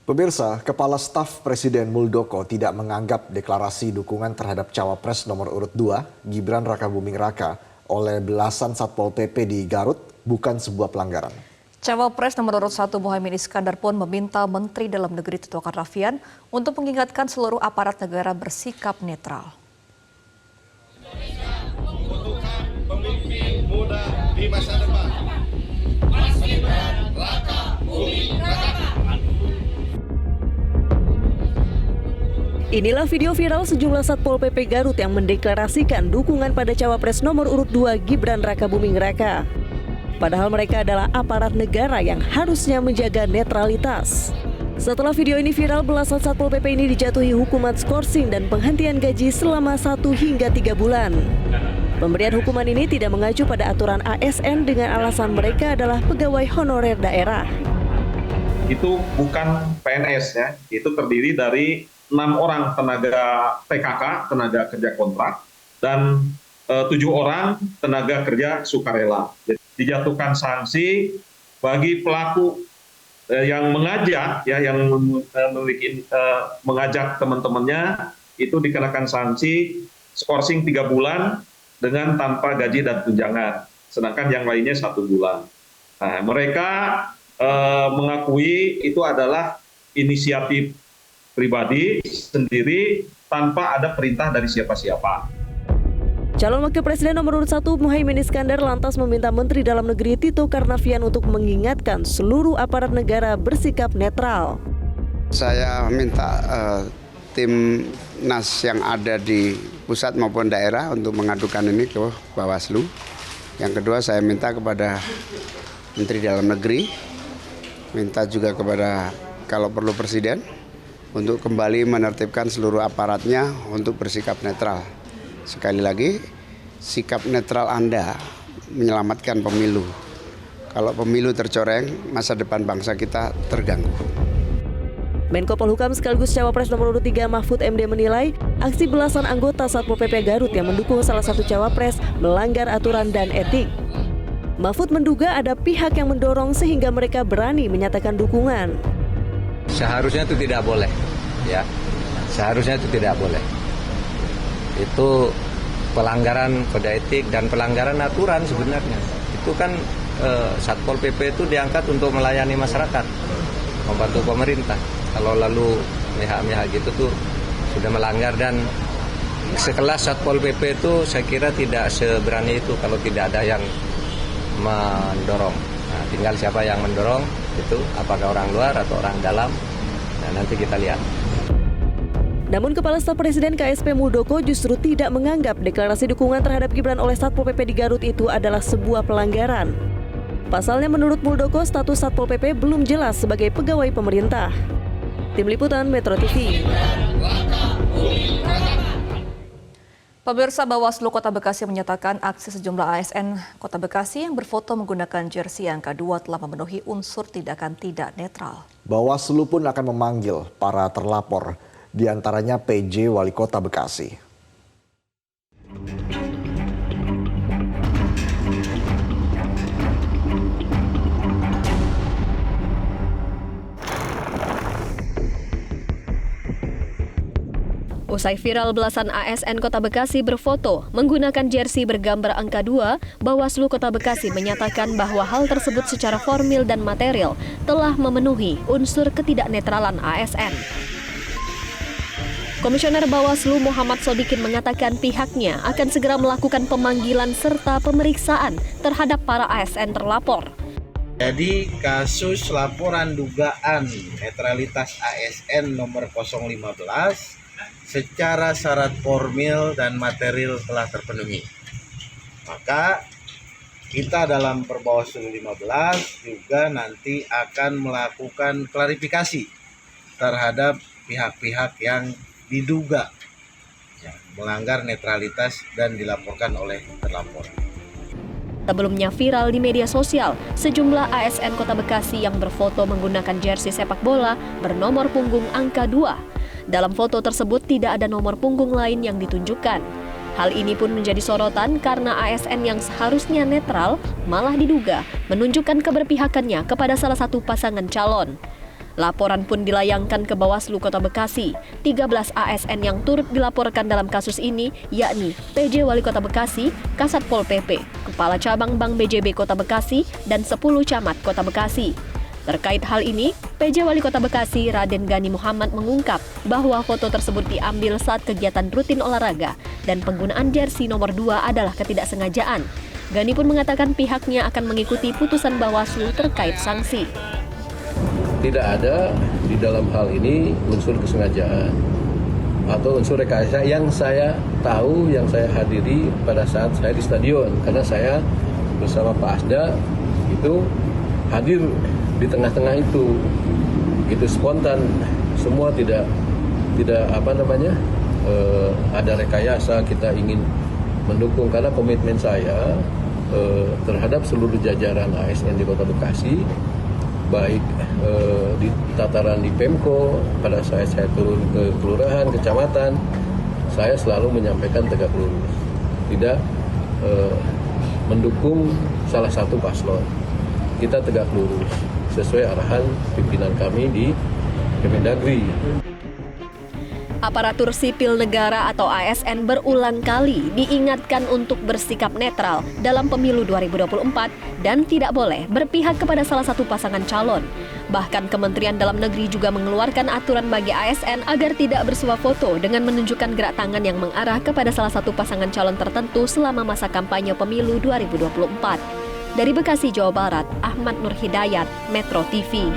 Pemirsa, Kepala Staf Presiden Muldoko tidak menganggap deklarasi dukungan terhadap Cawapres nomor urut 2, Gibran Rakabuming Raka, oleh belasan Satpol PP di Garut bukan sebuah pelanggaran. Cawapres nomor urut 1 Muhaimin Iskandar pun meminta Menteri Dalam Negeri Tito Karnavian untuk mengingatkan seluruh aparat negara bersikap netral. Membutuhkan pemimpin muda di masa depan. Mas Gibran Rakabuming Raka. Inilah video viral sejumlah Satpol PP Garut yang mendeklarasikan dukungan pada Cawapres nomor urut 2 Gibran Rakabuming Raka. Padahal mereka adalah aparat negara yang harusnya menjaga netralitas. Setelah video ini viral, belasan Satpol PP ini dijatuhi hukuman skorsing dan penghentian gaji selama 1 hingga 3 bulan. Pemberian hukuman ini tidak mengacu pada aturan ASN dengan alasan mereka adalah pegawai honorer daerah. Itu bukan PNS ya, itu terdiri dari 6 orang tenaga PKK, tenaga kerja kontrak, dan 7 orang tenaga kerja sukarela. Jadi, dijatuhkan sanksi bagi pelaku yang mengajak, ya, yang mengajak teman-temannya, itu dikenakan sanksi skorsing 3 bulan dengan tanpa gaji dan tunjangan. Sedangkan yang lainnya 1 bulan. Nah, mereka mengakui itu adalah inisiatif pribadi sendiri tanpa ada perintah dari siapa-siapa. Calon Wakil Presiden nomor urut 1 Muhaimin Iskandar lantas meminta Menteri Dalam Negeri Tito Karnavian untuk mengingatkan seluruh aparat negara bersikap netral. Saya minta tim NAS yang ada di pusat maupun daerah untuk mengadukan ini ke Bawaslu. Yang kedua, saya minta kepada Menteri Dalam Negeri, minta juga kepada kalau perlu Presiden, untuk kembali menertibkan seluruh aparatnya untuk bersikap netral. Sekali lagi, sikap netral Anda menyelamatkan pemilu. Kalau pemilu tercoreng, masa depan bangsa kita terganggu. Menko Polhukam sekaligus Cawapres nomor urut 3 Mahfud MD menilai aksi belasan anggota Satpol PP Garut yang mendukung salah satu Cawapres melanggar aturan dan etik. Mahfud menduga ada pihak yang mendorong sehingga mereka berani menyatakan dukungan. Seharusnya itu tidak boleh, ya. Seharusnya itu tidak boleh. Itu pelanggaran kode etik dan pelanggaran aturan sebenarnya. Itu kan Satpol PP itu diangkat untuk melayani masyarakat, membantu pemerintah. Kalau lalu mihak-mihak gitu tuh sudah melanggar, dan sekelas Satpol PP itu saya kira tidak seberani itu kalau tidak ada yang mendorong. Nah, tinggal siapa yang mendorong itu, apakah orang luar atau orang dalam, nah, nanti kita lihat. Namun Kepala Staf Presiden KSP Muldoko justru tidak menganggap deklarasi dukungan terhadap Gibran oleh Satpol PP di Garut itu adalah sebuah pelanggaran. Pasalnya menurut Muldoko, status Satpol PP belum jelas sebagai pegawai pemerintah. Tim Liputan Metro TV. Pemirsa, Bawaslu Kota Bekasi menyatakan aksi sejumlah ASN Kota Bekasi yang berfoto menggunakan jersey angka 2 telah memenuhi unsur tindakan tidak netral. Bawaslu pun akan memanggil para terlapor, diantaranya PJ Wali Kota Bekasi. Usai viral belasan ASN Kota Bekasi berfoto menggunakan jersey bergambar angka 2, Bawaslu Kota Bekasi menyatakan bahwa hal tersebut secara formil dan material telah memenuhi unsur ketidaknetralan ASN. Komisioner Bawaslu Muhammad Sodikin mengatakan pihaknya akan segera melakukan pemanggilan serta pemeriksaan terhadap para ASN terlapor. Jadi kasus laporan dugaan netralitas ASN nomor 015 secara syarat formil dan material telah terpenuhi. Maka kita dalam Perbawaslu 15 juga nanti akan melakukan klarifikasi terhadap pihak-pihak yang diduga melanggar netralitas dan dilaporkan oleh terlapor. Sebelumnya viral di media sosial, sejumlah ASN Kota Bekasi yang berfoto menggunakan jersey sepak bola bernomor punggung angka 2. Dalam foto tersebut tidak ada nomor punggung lain yang ditunjukkan. Hal ini pun menjadi sorotan karena ASN yang seharusnya netral malah diduga menunjukkan keberpihakannya kepada salah satu pasangan calon. Laporan pun dilayangkan ke Bawaslu Kota Bekasi. 13 ASN yang turut dilaporkan dalam kasus ini yakni PJ Wali Kota Bekasi, Kasat Pol PP, Kepala Cabang Bank BJB Kota Bekasi, dan 10 camat Kota Bekasi. Terkait hal ini, PJ Wali Kota Bekasi Raden Gani Muhammad mengungkap bahwa foto tersebut diambil saat kegiatan rutin olahraga dan penggunaan jersey nomor 2 adalah ketidaksengajaan. Gani pun mengatakan pihaknya akan mengikuti putusan Bawaslu terkait sanksi. Tidak ada di dalam hal ini unsur kesengajaan atau unsur rekayasa yang saya tahu, yang saya hadiri pada saat saya di stadion, karena saya bersama Pak Asda itu hadir di tengah-tengah itu spontan, semua tidak ada rekayasa. Kita ingin mendukung karena komitmen saya terhadap seluruh jajaran ASN di Kota Bekasi, baik di tataran di Pemko, pada saat saya turun ke kelurahan, kecamatan, saya selalu menyampaikan tegak lurus, tidak mendukung salah satu paslon. Kita tegak lurus sesuai arahan pimpinan kami di Kemendagri. Aparatur sipil negara atau ASN berulang kali diingatkan untuk bersikap netral dalam pemilu 2024 dan tidak boleh berpihak kepada salah satu pasangan calon. Bahkan Kementerian Dalam Negeri juga mengeluarkan aturan bagi ASN agar tidak bersuah foto dengan menunjukkan gerak tangan yang mengarah kepada salah satu pasangan calon tertentu selama masa kampanye pemilu 2024. Dari Bekasi, Jawa Barat, Ahmad Nur Hidayat, Metro TV.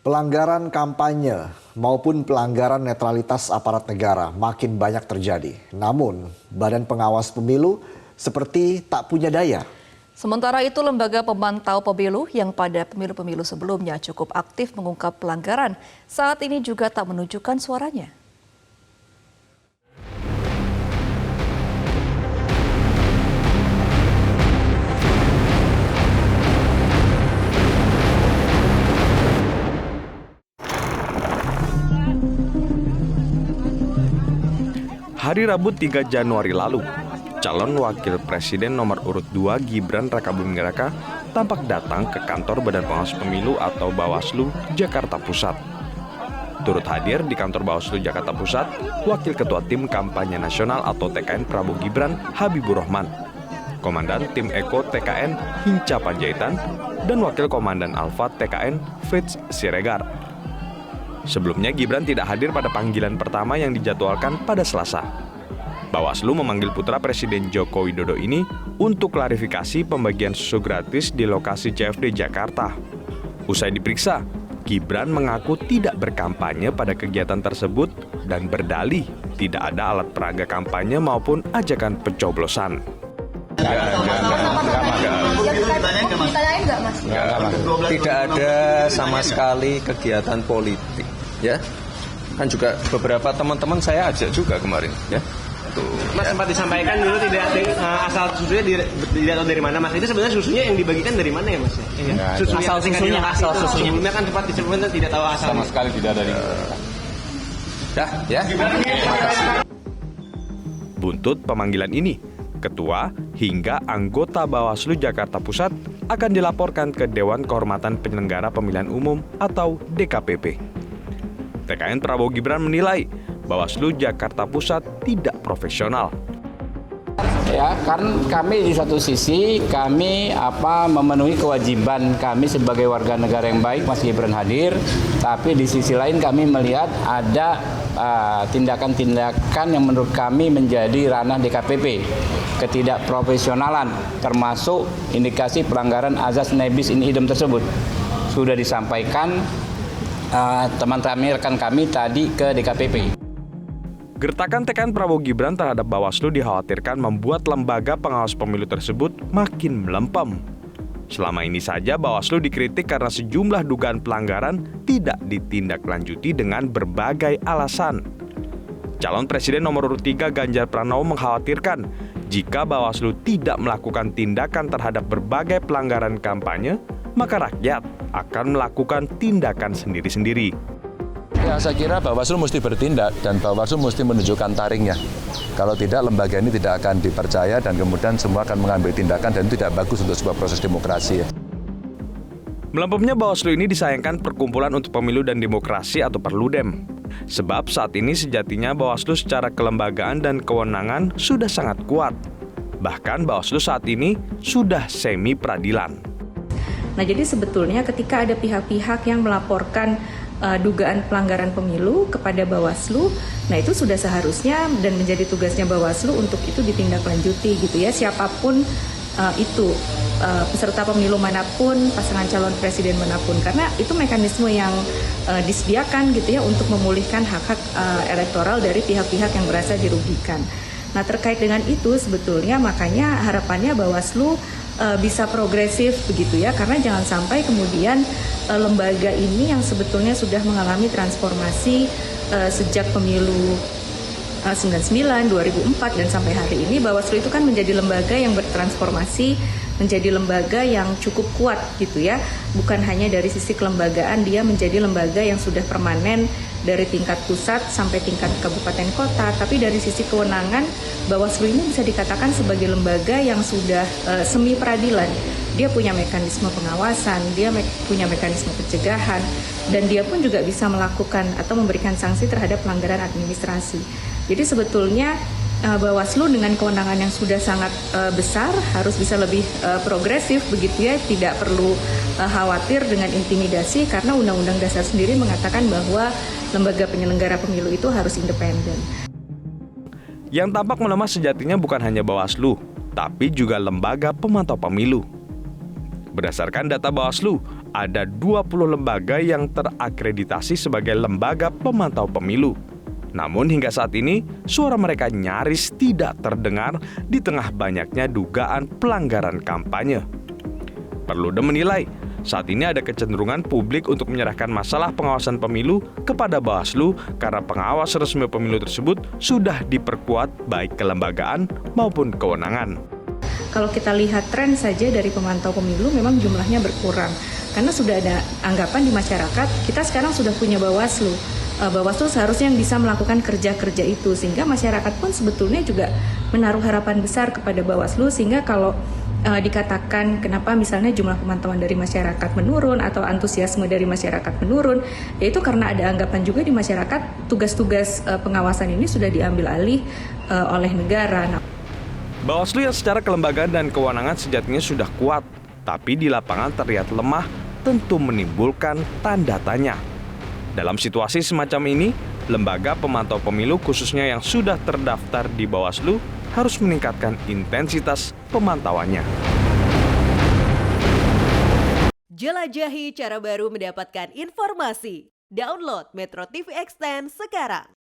Pelanggaran kampanye maupun pelanggaran netralitas aparat negara makin banyak terjadi. Namun, Badan Pengawas Pemilu seperti tak punya daya. Sementara itu, Lembaga Pemantau Pemilu yang pada pemilu-pemilu sebelumnya cukup aktif mengungkap pelanggaran, saat ini juga tak menunjukkan suaranya. Hari Rabu 3 Januari lalu, calon wakil presiden nomor urut 2 Gibran Rakabuming Raka tampak datang ke kantor Badan Pengawas Pemilu atau Bawaslu Jakarta Pusat. Turut hadir di kantor Bawaslu Jakarta Pusat, Wakil Ketua Tim Kampanye Nasional atau TKN Prabowo Gibran Habibur Rahman, Komandan Tim Eko TKN Hinca Panjaitan, dan Wakil Komandan Alfa TKN Fritz Siregar. Sebelumnya Gibran tidak hadir pada panggilan pertama yang dijadwalkan pada Selasa. Bawaslu memanggil putra Presiden Joko Widodo ini untuk klarifikasi pembagian susu gratis di lokasi CFD Jakarta. Usai diperiksa, Gibran mengaku tidak berkampanye pada kegiatan tersebut dan berdalih tidak ada alat peraga kampanye maupun ajakan pencoblosan. Tidak ada sama sekali kegiatan politik, ya. Kan juga beberapa teman-teman saya ajak juga kemarin, ya. Tuh, Mas sempat disampaikan dulu tidak asal susunya tidak tahu dari mana, Mas. Itu sebenarnya susunya yang dibagikan dari mana ya, Mas? Asal susunya. Sebelumnya kan sempat disebutkan tidak tahu asal. Sama sekali tidak dari. Ya. Buntut pemanggilan ini, ketua hingga anggota Bawaslu Jakarta Pusat akan dilaporkan ke Dewan Kehormatan Penyelenggara Pemilihan Umum atau DKPP. TKN Prabowo Gibran menilai Bawaslu Jakarta Pusat tidak profesional. Ya, kan kami di satu sisi kami memenuhi kewajiban kami sebagai warga negara yang baik, Mas Gibran hadir, tapi di sisi lain kami melihat ada tindakan-tindakan yang menurut kami menjadi ranah DKPP, ketidakprofesionalan, termasuk indikasi pelanggaran azas nebis in idem tersebut. Sudah disampaikan teman-teman rekan kami tadi ke DKPP. Gertakan TKN Prabowo Gibran terhadap Bawaslu dikhawatirkan membuat lembaga pengawas pemilu tersebut makin melempem. Selama ini saja Bawaslu dikritik karena sejumlah dugaan pelanggaran tidak ditindaklanjuti dengan berbagai alasan. Calon Presiden nomor urut 3 Ganjar Pranowo mengkhawatirkan jika Bawaslu tidak melakukan tindakan terhadap berbagai pelanggaran kampanye, maka rakyat akan melakukan tindakan sendiri-sendiri. Ya, saya kira Bawaslu mesti bertindak dan Bawaslu mesti menunjukkan taringnya. Kalau tidak, lembaga ini tidak akan dipercaya dan kemudian semua akan mengambil tindakan dan itu tidak bagus untuk sebuah proses demokrasi. Melampaunya Bawaslu ini disayangkan Perkumpulan untuk Pemilu dan Demokrasi atau Perludem. Sebab saat ini sejatinya Bawaslu secara kelembagaan dan kewenangan sudah sangat kuat. Bahkan Bawaslu saat ini sudah semi peradilan. Nah, jadi sebetulnya ketika ada pihak-pihak yang melaporkan dugaan pelanggaran pemilu kepada Bawaslu, nah itu sudah seharusnya dan menjadi tugasnya Bawaslu untuk itu ditindaklanjuti gitu ya, siapapun itu peserta pemilu manapun, pasangan calon presiden manapun, karena itu mekanisme yang disediakan gitu ya untuk memulihkan hak-hak elektoral dari pihak-pihak yang merasa dirugikan. Nah, terkait dengan itu sebetulnya makanya harapannya Bawaslu bisa progresif begitu ya, karena jangan sampai kemudian lembaga ini yang sebetulnya sudah mengalami transformasi sejak pemilu 99, 2004 dan sampai hari ini, Bawaslu itu kan menjadi lembaga yang bertransformasi menjadi lembaga yang cukup kuat gitu ya. Bukan hanya dari sisi kelembagaan, dia menjadi lembaga yang sudah permanen dari tingkat pusat sampai tingkat kabupaten kota, tapi dari sisi kewenangan Bawaslu ini bisa dikatakan sebagai lembaga yang sudah semi peradilan. Dia punya mekanisme pengawasan, dia punya mekanisme pencegahan, dan dia pun juga bisa melakukan atau memberikan sanksi terhadap pelanggaran administrasi. Jadi sebetulnya Bawaslu dengan kewenangan yang sudah sangat besar harus bisa lebih progresif begitu ya, tidak perlu khawatir dengan intimidasi karena Undang-Undang Dasar sendiri mengatakan bahwa lembaga penyelenggara pemilu itu harus independen. Yang tampak melemah sejatinya bukan hanya Bawaslu, tapi juga lembaga pemantau pemilu. Berdasarkan data Bawaslu, ada 20 lembaga yang terakreditasi sebagai lembaga pemantau pemilu. Namun hingga saat ini, suara mereka nyaris tidak terdengar di tengah banyaknya dugaan pelanggaran kampanye. Perludem menilai, saat ini ada kecenderungan publik untuk menyerahkan masalah pengawasan pemilu kepada Bawaslu karena pengawas resmi pemilu tersebut sudah diperkuat baik kelembagaan maupun kewenangan. Kalau kita lihat tren saja dari pemantau pemilu memang jumlahnya berkurang. Karena sudah ada anggapan di masyarakat, kita sekarang sudah punya Bawaslu. Bawaslu seharusnya yang bisa melakukan kerja-kerja itu, sehingga masyarakat pun sebetulnya juga menaruh harapan besar kepada Bawaslu, sehingga kalau dikatakan kenapa misalnya jumlah pemantauan dari masyarakat menurun atau antusiasme dari masyarakat menurun, yaitu karena ada anggapan juga di masyarakat tugas-tugas pengawasan ini sudah diambil alih oleh negara. Bawaslu yang secara kelembagaan dan kewenangan sejatinya sudah kuat, tapi di lapangan terlihat lemah, tentu menimbulkan tanda tanya. Dalam situasi semacam ini, lembaga pemantau pemilu khususnya yang sudah terdaftar di Bawaslu harus meningkatkan intensitas pemantauannya. Jelajahi cara baru mendapatkan informasi. Download Metro TV Extend sekarang.